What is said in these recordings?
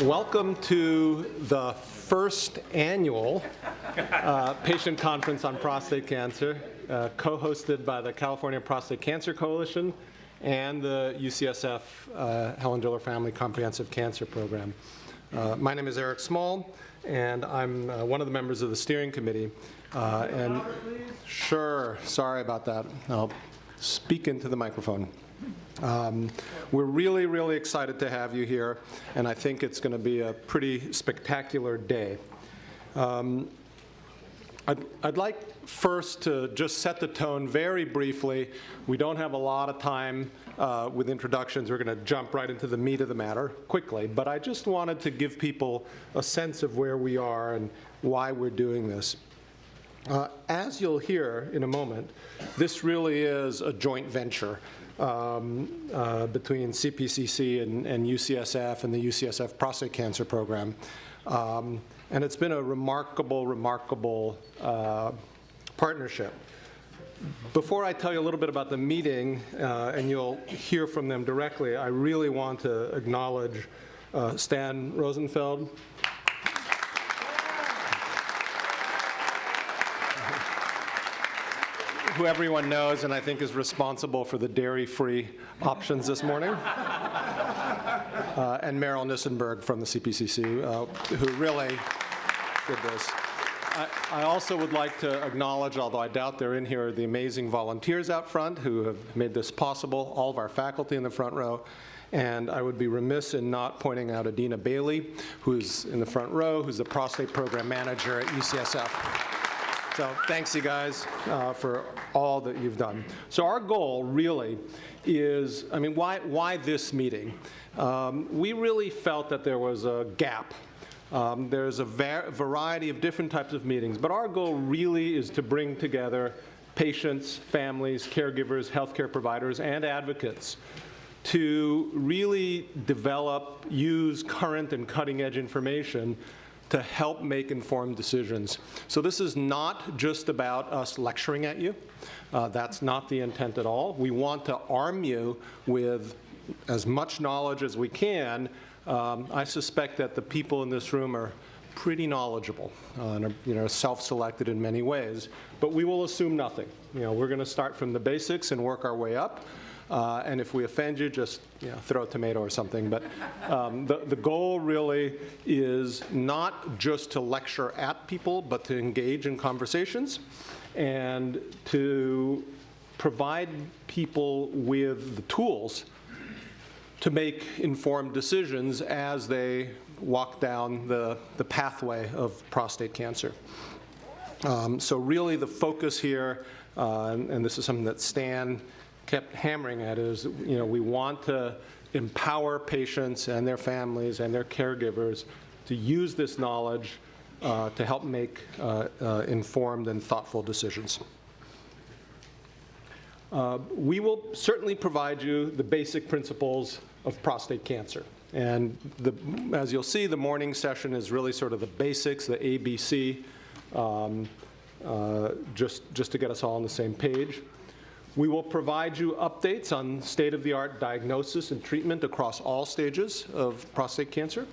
Welcome to the first annual patient conference on prostate cancer, co-hosted by the California Prostate Cancer Coalition and the UCSF Helen Diller Family Comprehensive Cancer Program. My name is Eric Small, and I'm one of the members of the steering committee. Sure, sorry about that. I'll speak into the microphone. We're really, really excited to have you here, and I think it's going to be a pretty spectacular day. I'd like first to just set the tone very briefly. We don't have a lot of time with introductions. We're going to jump right into the meat of the matter quickly, but I just wanted to give people a sense of where we are and why we're doing this. As you'll hear in a moment, this really is a joint venture between CPCC and UCSF and the UCSF Prostate Cancer Program. And it's been a remarkable partnership. Before I tell you a little bit about the meeting, and you'll hear from them directly, I really want to acknowledge Stan Rosenfeld, who everyone knows and I think is responsible for the dairy-free options this morning, and Meryl Nissenberg from the CPCC, who really did this. I also would like to acknowledge, although I doubt they're in here, the amazing volunteers out front who have made this possible, all of our faculty in the front row. And I would be remiss in not pointing out Adina Bailey, who's in the front row, who's the prostate program manager at UCSF. So thanks, you guys, for all that you've done. So our goal really is, why this meeting? We really felt that there was a gap. There's a variety of different types of meetings, but our goal really is to bring together patients, families, caregivers, healthcare providers, and advocates to really develop, use current and cutting-edge information to help make informed decisions. So this is not just about us lecturing at you. That's not the intent at all. We want to arm you with as much knowledge as we can. I suspect that the people in this room are pretty knowledgeable and are self-selected in many ways, but we will assume nothing. We're going to start from the basics and work our way up. And if we offend you, just throw a tomato or something. But the goal really is not just to lecture at people, but to engage in conversations and to provide people with the tools to make informed decisions as they walk down the pathway of prostate cancer. So really the focus here, and this is something that Stan kept hammering at, is we want to empower patients and their families and their caregivers to use this knowledge to help make informed and thoughtful decisions. We will certainly provide you the basic principles of prostate cancer. And as you'll see, the morning session is really sort of the basics, the ABC, just to get us all on the same page. We will provide you updates on state-of-the-art diagnosis and treatment across all stages of prostate cancer.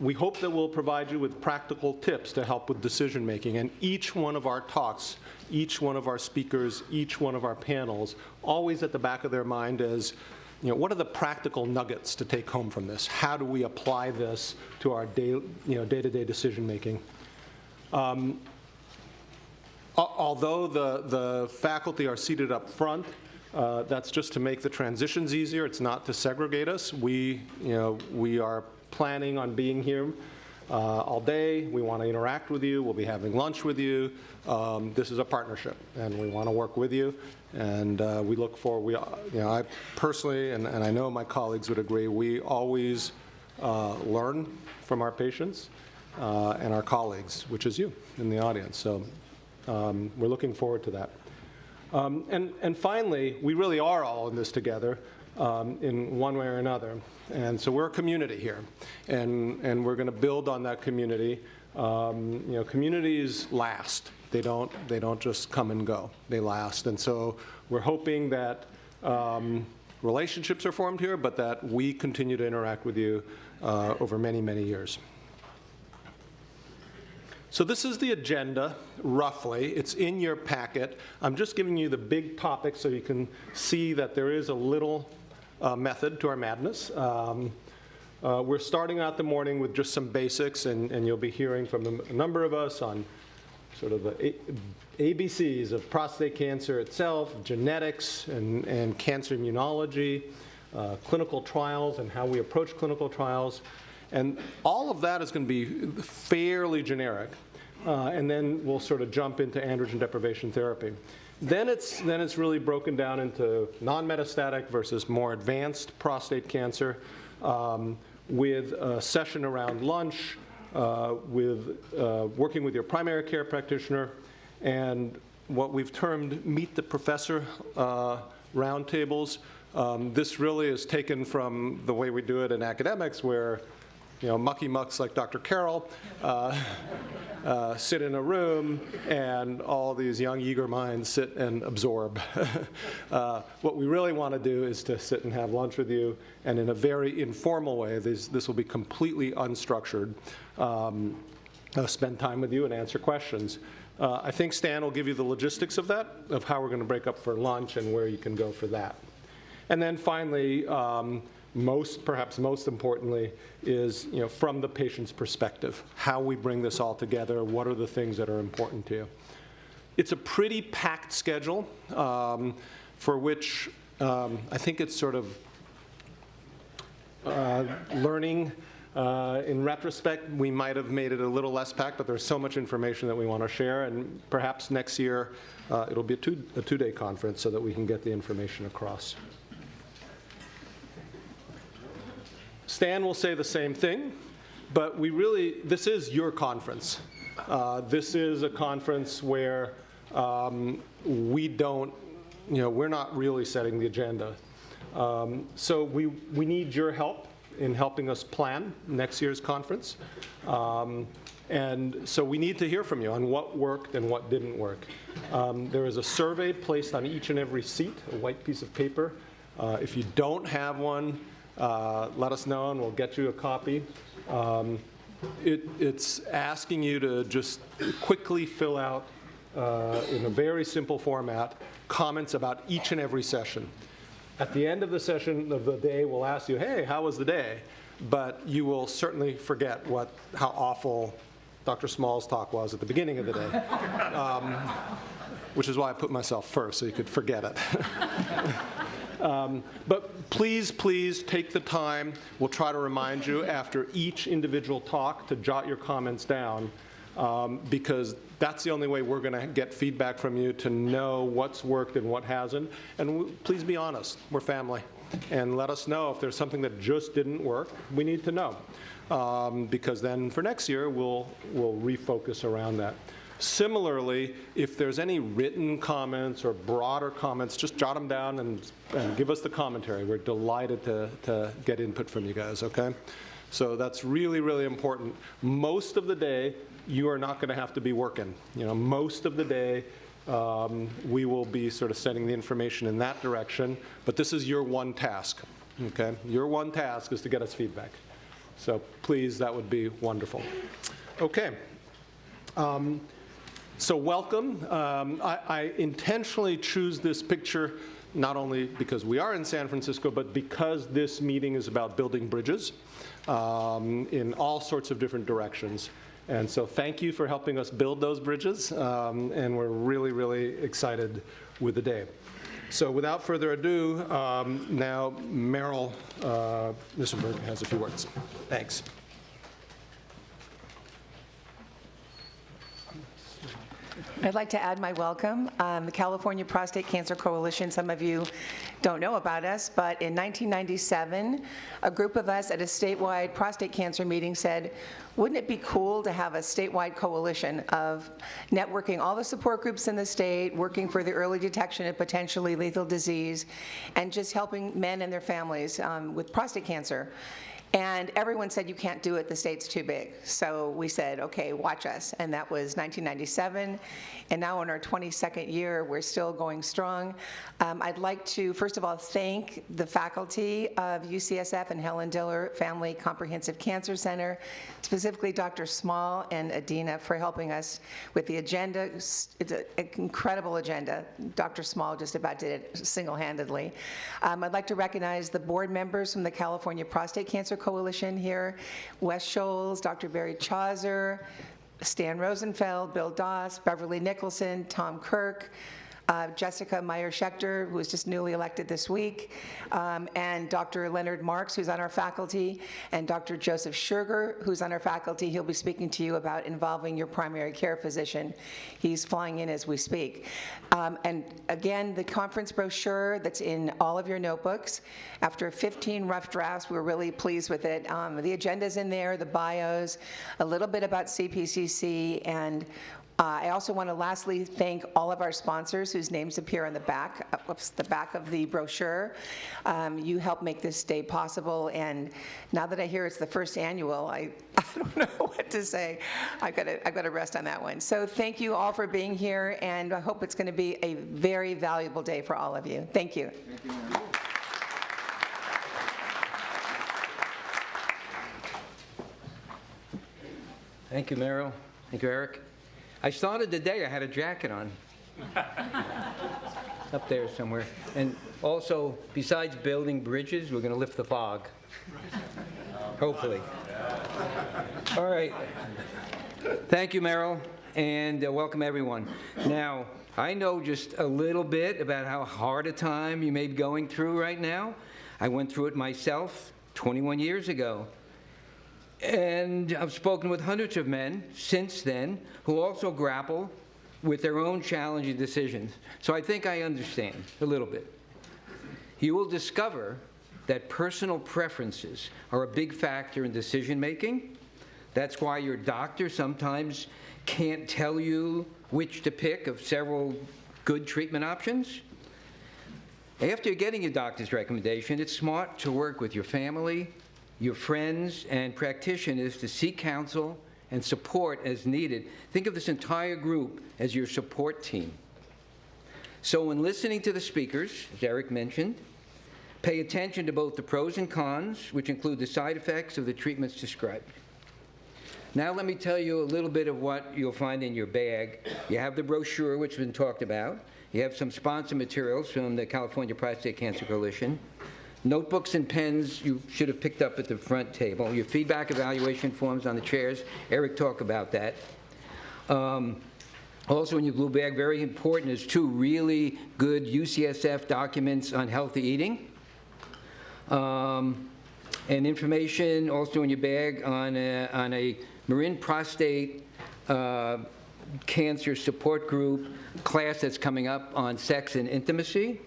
We hope that we'll provide you with practical tips to help with decision-making. And each one of our talks, each one of our speakers, each one of our panels, always at the back of their mind is, what are the practical nuggets to take home from this? How do we apply this to our day-to-day decision-making? Although the faculty are seated up front, that's just to make the transitions easier. It's not to segregate us. We are planning on being here all day. We want to interact with you. We'll be having lunch with you. This is a partnership, and we want to work with you. And we look forward. I personally, and I know my colleagues would agree, we always learn from our patients and our colleagues, which is you in the audience. So we're looking forward to that. And finally, we really are all in this together in one way or another. And so we're a community here, and we're going to build on that community. Communities last. They don't just come and go. They last. And so we're hoping that relationships are formed here, but that we continue to interact with you over many, many years. So this is the agenda, roughly. It's in your packet. I'm just giving you the big topics so you can see that there is a little method to our madness. We're starting out the morning with just some basics, and you'll be hearing from a number of us on sort of the ABCs of prostate cancer itself, genetics and cancer immunology, clinical trials and how we approach clinical trials. And all of that is going to be fairly generic. And then we'll sort of jump into androgen deprivation therapy. Then it's really broken down into non-metastatic versus more advanced prostate cancer, with a session around lunch, with working with your primary care practitioner, and what we've termed Meet the Professor roundtables. This really is taken from the way we do it in academics, where mucky mucks like Dr. Carroll sit in a room, and all these young, eager minds sit and absorb. What we really want to do is to sit and have lunch with you, and in a very informal way. This will be completely unstructured. Spend time with you and answer questions. I think Stan will give you the logistics of that, of how we're going to break up for lunch and where you can go for that. And then finally, perhaps most importantly, is from the patient's perspective, how we bring this all together, what are the things that are important to you. It's a pretty packed schedule, for which I think it's sort of learning. In retrospect, we might have made it a little less packed, but there's so much information that we want to share, and perhaps next year it'll be a two-day conference so that we can get the information across. Stan will say the same thing, but this is your conference. This is a conference where we're not really setting the agenda. So we need your help in helping us plan next year's conference. And so we need to hear from you on what worked and what didn't work. There is a survey placed on each and every seat, a white piece of paper. If you don't have one, let us know and we'll get you a copy. It's asking you to just quickly fill out, in a very simple format, comments about each and every session. At the end of the session of the day, we'll ask you, hey, how was the day? But you will certainly forget how awful Dr. Small's talk was at the beginning of the day, which is why I put myself first, so you could forget it. But please take the time. We'll try to remind you after each individual talk to jot your comments down, because that's the only way we're going to get feedback from you to know what's worked and what hasn't. And please be honest. We're family. And let us know if there's something that just didn't work. We need to know, because then for next year, we'll refocus around that. Similarly, if there's any written comments or broader comments, just jot them down and give us the commentary. We're delighted to get input from you guys, okay? So that's really, really important. Most of the day, you are not going to have to be working. Most of the day, we will be sort of sending the information in that direction, but this is your one task, okay? Your one task is to get us feedback. So please, that would be wonderful. Okay. So welcome. I intentionally choose this picture not only because we are in San Francisco, but because this meeting is about building bridges in all sorts of different directions. And so thank you for helping us build those bridges, and we're really, really excited with the day. So without further ado, now Meryl Nissenberg has a few words. Thanks. I'd like to add my welcome. The California Prostate Cancer Coalition, some of you don't know about us, but in 1997, a group of us at a statewide prostate cancer meeting said, wouldn't it be cool to have a statewide coalition of networking all the support groups in the state, working for the early detection of potentially lethal disease, and just helping men and their families with prostate cancer. And everyone said, you can't do it, the state's too big. So we said, okay, watch us. And that was 1997. And now in our 22nd year, we're still going strong. I'd like to, first of all, thank the faculty of UCSF and Helen Diller Family Comprehensive Cancer Center, specifically Dr. Small and Adina, for helping us with the agenda. It's an incredible agenda. Dr. Small just about did it single-handedly. I'd like to recognize the board members from the California Prostate Cancer Coalition here, Wes Scholes, Dr. Barry Chauzer, Stan Rosenfeld, Bill Doss, Beverly Nicholson, Tom Kirk, Jessica Meyer-Schechter, who was just newly elected this week, and Dr. Leonard Marks, who's on our faculty, and Dr. Joseph Scherger, who's on our faculty. He'll be speaking to you about involving your primary care physician. He's flying in as we speak. And again, the conference brochure that's in all of your notebooks. After 15 rough drafts, we're really pleased with it. The agenda's in there, the bios, a little bit about CPCC, and I also want to lastly thank all of our sponsors whose names appear on the back of the brochure. You help make this day possible, and now that I hear it's the first annual, I don't know what to say. I've got to rest on that one. So thank you all for being here, and I hope it's going to be a very valuable day for all of you. Thank you. Thank you, ma'am. Thank you, Meryl. Thank you, Eric. I started the day, I had a jacket on. Up there somewhere. And also, besides building bridges, we're going to lift the fog. Hopefully. All right. Thank you, Meryl, and welcome everyone. Now, I know just a little bit about how hard a time you may be going through right now. I went through it myself 21 years ago. And I've spoken with hundreds of men since then who also grapple with their own challenging decisions. So I think I understand a little bit. You will discover that personal preferences are a big factor in decision making. That's why your doctor sometimes can't tell you which to pick of several good treatment options. After getting your doctor's recommendation, it's smart to work with your family, your friends, and practitioners to seek counsel and support as needed. Think of this entire group as your support team. So when listening to the speakers, as Eric mentioned, pay attention to both the pros and cons, which include the side effects of the treatments described. Now let me tell you a little bit of what you'll find in your bag. You have the brochure, which has been talked about. You have some sponsor materials from the California Prostate Cancer Coalition. Notebooks and pens you should have picked up at the front table. Your feedback evaluation forms on the chairs. Eric talked about that. Also in your blue bag, very important, is 2 really good UCSF documents on healthy eating. And information also in your bag on a Marin Prostate Cancer Support Group class that's coming up on sex and intimacy.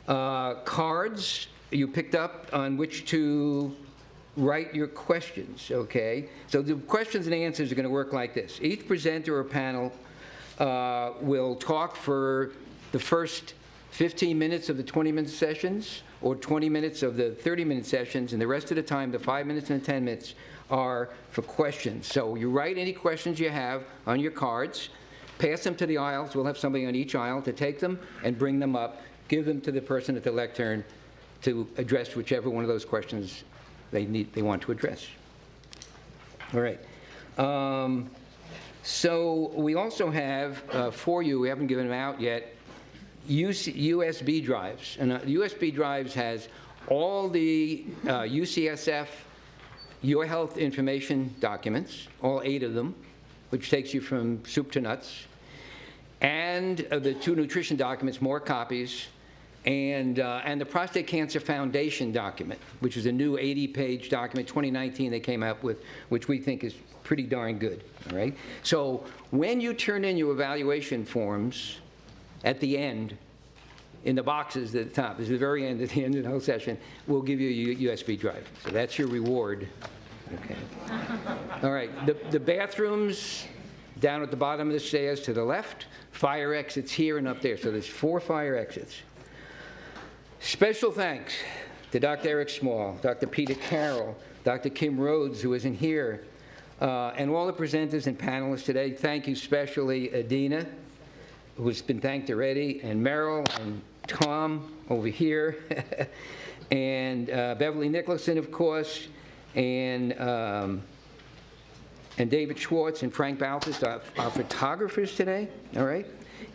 Cards you picked up on which to write your questions, okay? So the questions and answers are going to work like this. Each presenter or panel will talk for the first 15 minutes of the 20-minute sessions or 20 minutes of the 30-minute sessions, and the rest of the time, the 5 minutes and the 10 minutes, are for questions. So you write any questions you have on your cards, pass them to the aisles. We'll have somebody on each aisle to take them and bring them up, give them to the person at the lectern to address whichever one of those questions they want to address. All right. So we also have for you, we haven't given them out yet, USB drives. And USB drives has all the UCSF Your Health Information documents, all 8 of them, which takes you from soup to nuts, and the 2 nutrition documents, more copies, and the Prostate Cancer Foundation document, which is a new 80-page document, 2019 they came out with, which we think is pretty darn good, all right? So when you turn in your evaluation forms at the end, in the boxes at the top, this is the very end, at the end of the whole session, we'll give you a USB drive. So that's your reward, okay? All right, the bathrooms down at the bottom of the stairs to the left, fire exits here and up there. So there's 4 fire exits. Special thanks to Dr. Eric Small, Dr. Peter Carroll, Dr. Kim Rhodes, who isn't here, and all the presenters and panelists today. Thank you especially Adina, who's been thanked already, and Merrill and Tom over here, and Beverly Nicholson, of course, and David Schwartz and Frank Balthus, our photographers today, all right?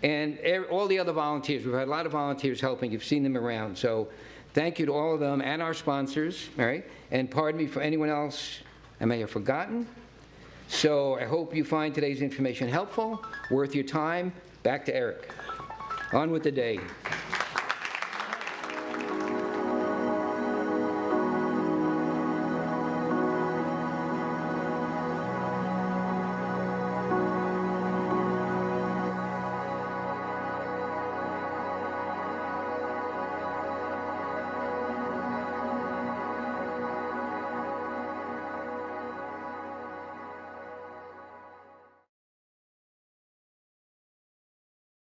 And all the other volunteers. We've had a lot of volunteers helping. You've seen them around. So thank you to all of them and our sponsors, all right? And pardon me for anyone else I may have forgotten. So I hope you find today's information helpful, worth your time. Back to Eric. On with the day.